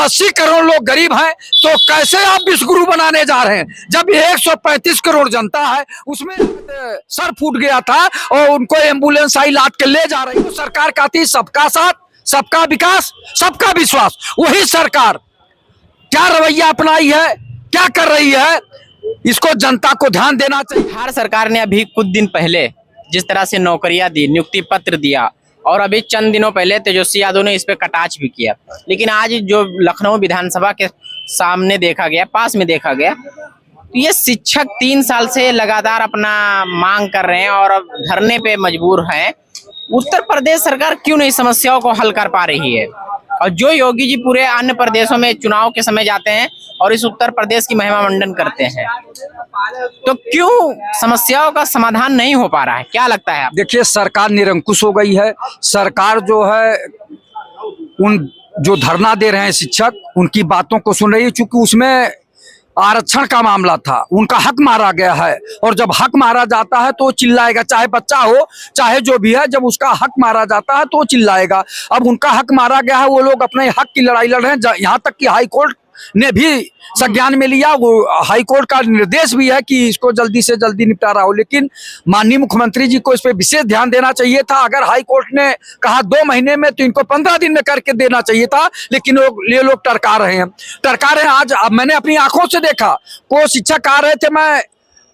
80 करोड़ लोग गरीब हैं तो कैसे आप विश्वगुरु बनाने जा रहे हैं? जब 135 करोड़ जनता है उसमें सर फूट गया था और उनको एम्बुलेंस आई लाद के ले जा रही है। तो सरकार कहती सबका साथ, सबका विकास, सबका विश्वास। वही सरकार क्या रवैया अपनाई है, क्या कर रही है, इसको जनता को ध्यान देना चाहिए। बिहार सरकार ने अभी कुछ दिन पहले जिस तरह से नौकरियां दी, नियुक्ति पत्र दिया और अभी चंद दिनों पहले तेजस्वी यादव ने इस पे कटाक्ष भी किया, लेकिन आज जो लखनऊ विधानसभा के सामने देखा गया, पास में देखा गया, तो ये शिक्षक 3 साल से लगातार अपना मांग कर रहे हैं और अब धरने पे मजबूर हैं। उत्तर प्रदेश सरकार क्यों नहीं समस्याओं को हल कर पा रही है? और जो योगी जी पूरे अन्य प्रदेशों में चुनाव के समय जाते हैं और इस उत्तर प्रदेश की महिमा मंडन करते हैं, तो क्यों समस्याओं का समाधान नहीं हो पा रहा है? क्या लगता है आप? देखिए, सरकार निरंकुश हो गई है। सरकार जो है उन जो धरना दे रहे हैं शिक्षक, उनकी बातों को सुन रही है, क्योंकि उसमें आरक्षण का मामला था, उनका हक मारा गया है। और जब हक मारा जाता है तो वो चिल्लाएगा, चाहे बच्चा हो चाहे जो भी है। जब उसका हक मारा जाता है तो वो चिल्लाएगा। अब उनका हक मारा गया है, वो लोग अपने हक की लड़ाई लड़ रहे हैं। यहाँ तक कि हाई कोर्ट ने भी संज्ञान में लिया, वो हाई कोर्ट का निर्देश भी है कि इसको जल्दी से जल्दी निपटारा हो। लेकिन माननीय मुख्यमंत्री जी को इस पे विशेष ध्यान देना चाहिए था। अगर हाई कोर्ट ने कहा 2 महीने में, तो इनको 15 दिन में करके देना चाहिए था। लेकिन ये लोग टरका रहे हैं। आज मैंने अपनी आंखों से देखा, वो शिक्षक आ रहे थे, मैं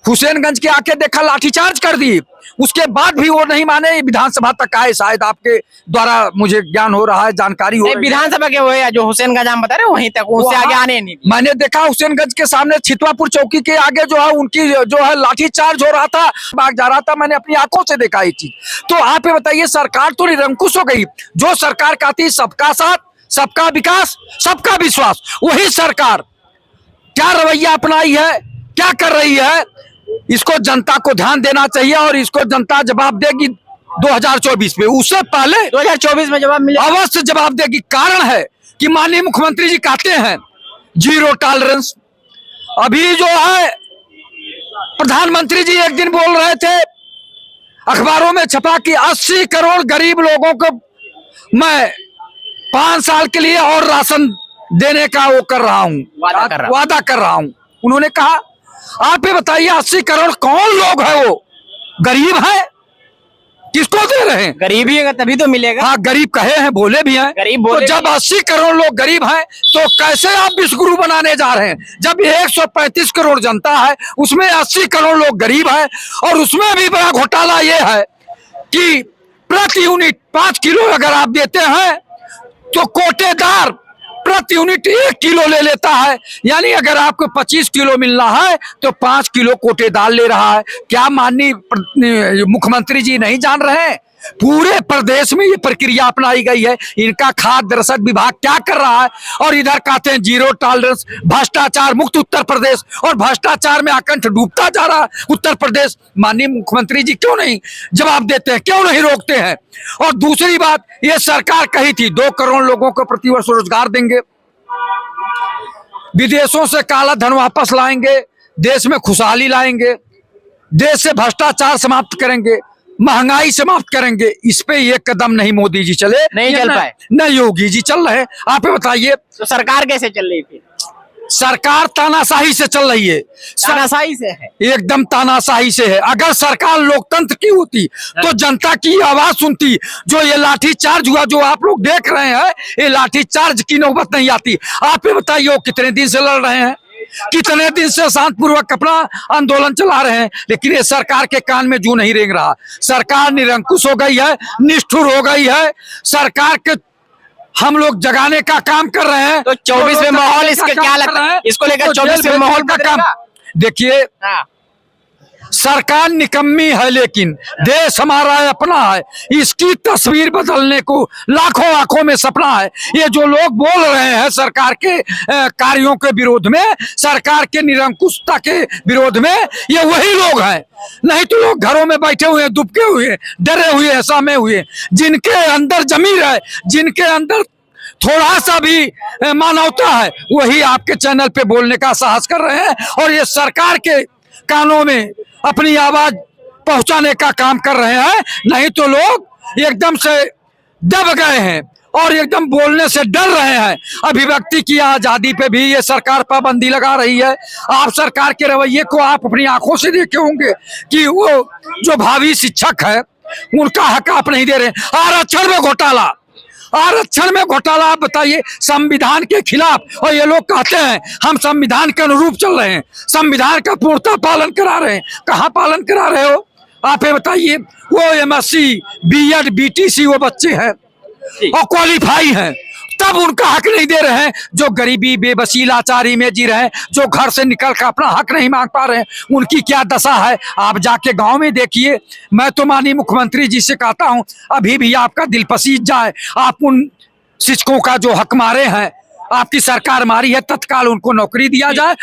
हुसैनगंज के आके देखा, लाठीचार्ज कर दी। उसके बाद भी वो नहीं माने, विधानसभा तक आए। शायद आपके द्वारा मुझे ज्ञान हो रहा है, जानकारी हो रही है। विधानसभा के वो है जो हुसैनगंज हम बता रहे हैं, वहीं तक, उससे आगे आने नहीं। मैंने देखा हुसैनगंज के सामने छितवापुर चौकी के आगे जो है उनकी जो है लाठीचार्ज हो रहा था, भाग जा रहा था। मैंने अपनी आंखों से देखा ये चीज। तो आप ये बताइए, सरकार तो निरंकुश हो गई। जो सरकार कहती सबका साथ, सबका विकास, सबका विश्वास, वही सरकार क्या रवैया अपनाई है, क्या कर रही है, इसको जनता को ध्यान देना चाहिए। और इसको जनता जवाब देगी 2024 में। उससे पहले 2024 में जवाब मिले, अवश्य जवाब देगी। कारण है कि माननीय मुख्यमंत्री जी कहते हैं 0 टॉलरेंस। अभी जो है प्रधानमंत्री जी एक दिन बोल रहे थे, अखबारों में छपा कि 80 करोड़ गरीब लोगों को मैं 5 साल के लिए और राशन देने का वो कर रहा हूं, वादा कर रहा हूं। उन्होंने कहा, आप ये बताइए 80 करोड़ कौन लोग है? वो गरीब है, किसको दे रहे हैं? गरीब ही है तभी तो मिलेगा। हाँ, गरीब कहे हैं, बोले भी हैं। गरीब बोले तो जब 80 करोड़ लोग गरीब हैं तो कैसे आप विश्वगुरु बनाने जा रहे हैं? जब 135 करोड़ जनता है उसमें 80 करोड़ लोग गरीब है। और उसमें भी बड़ा घोटाला ये है कि प्रति यूनिट 5 किलो अगर आप देते हैं तो कोटेदार प्रति यूनिट 1 किलो ले लेता है। यानी अगर आपको 25 किलो मिलना है तो 5 किलो कोटेदार ले रहा है। क्या माननीय मुख्यमंत्री जी नहीं जान रहे हैं? पूरे प्रदेश में ये प्रक्रिया अपनाई गई है। इनका खाद्य रसद विभाग क्या कर रहा है? और इधर कहते हैं 0 टॉलरेंस, भ्रष्टाचार मुक्त उत्तर प्रदेश। और भ्रष्टाचार में आकंठ डूबता जा रहा है उत्तर प्रदेश। माननीय मुख्यमंत्री जी क्यों नहीं जवाब देते हैं, क्यों नहीं रोकते हैं? और दूसरी बात, ये सरकार कही थी 2 करोड़ लोगों को प्रतिवर्ष रोजगार देंगे, विदेशों से काला धन वापस लाएंगे, देश में खुशहाली लाएंगे, देश से भ्रष्टाचार समाप्त करेंगे, महंगाई समाप्त करेंगे। इस पे ये कदम नहीं मोदी जी चले, नहीं चल पाए, नहीं योगी जी चल रहे हैं। आप बताइए, तो सरकार कैसे चल रही थी? सरकार तानाशाही से चल रही है। तानाशाही से है, एकदम तानाशाही से है। अगर सरकार लोकतंत्र की होती तो जनता की आवाज सुनती। जो ये लाठीचार्ज हुआ, जो आप लोग देख रहे हैं, ये लाठीचार्ज की नौबत नहीं आती। आप ये बताइए, वो कितने दिन से लड़ रहे हैं, कितने दिन से शांतिपूर्वक अपना आंदोलन चला रहे हैं, लेकिन ये सरकार के कान में जू नहीं रेंग रहा। सरकार निरंकुश हो गई है, निष्ठुर हो गई है। सरकार के हम लोग जगाने का काम कर रहे हैं। तो 24 में माहौल इसका क्या लगता है? इसको लेकर 24 में माहौल का काम देखिए, सरकार निकम्मी है लेकिन देश हमारा अपना है। इसकी तस्वीर बदलने को लाखों आंखों में सपना है। ये जो लोग बोल रहे हैं सरकार के कार्यों के विरोध में, सरकार के निरंकुशता के विरोध में, ये वही लोग हैं। नहीं तो लोग घरों में बैठे हुए, दुबके हुए, डरे हुए, सहमे हुए, जिनके अंदर जमीर है, जिनके अंदर थोड़ा सा भी मानवता है, वही आपके चैनल पे बोलने का साहस कर रहे हैं। और ये सरकार के कानों में अपनी आवाज पहुंचाने का काम कर रहे हैं। नहीं तो लोग एकदम से दब गए हैं और एकदम बोलने से डर रहे हैं। अभिव्यक्ति की आजादी पे भी ये सरकार पाबंदी लगा रही है। आप सरकार के रवैये को आप अपनी आंखों से देखे होंगे कि वो जो भावी शिक्षक है उनका हक आप नहीं दे रहे। आरक्षण में घोटाला, आरक्षण में घोटाला, आप बताइए, संविधान के खिलाफ। और ये लोग कहते हैं हम संविधान के अनुरूप चल रहे हैं, संविधान का पूर्णतः पालन करा रहे हैं। कहाँ पालन करा रहे हो आप ये बताइए। वो एमएससी, बीएड, बीटीसी वो बच्चे हैं और क्वालिफाई हैं, तब उनका हक नहीं दे रहे हैं। जो गरीबी, बेबसी, लाचारी में जी रहे हैं, जो घर से निकल कर अपना हक नहीं मांग पा रहे हैं, उनकी क्या दशा है आप जाके गांव में देखिए। मैं तो माननीय मुख्यमंत्री जी से कहता हूं, अभी भी आपका दिल पसीज जाए, आप उन शिक्षकों का जो हक मारे हैं, आपकी सरकार मारी है, तत्काल उनको नौकरी दिया जाए।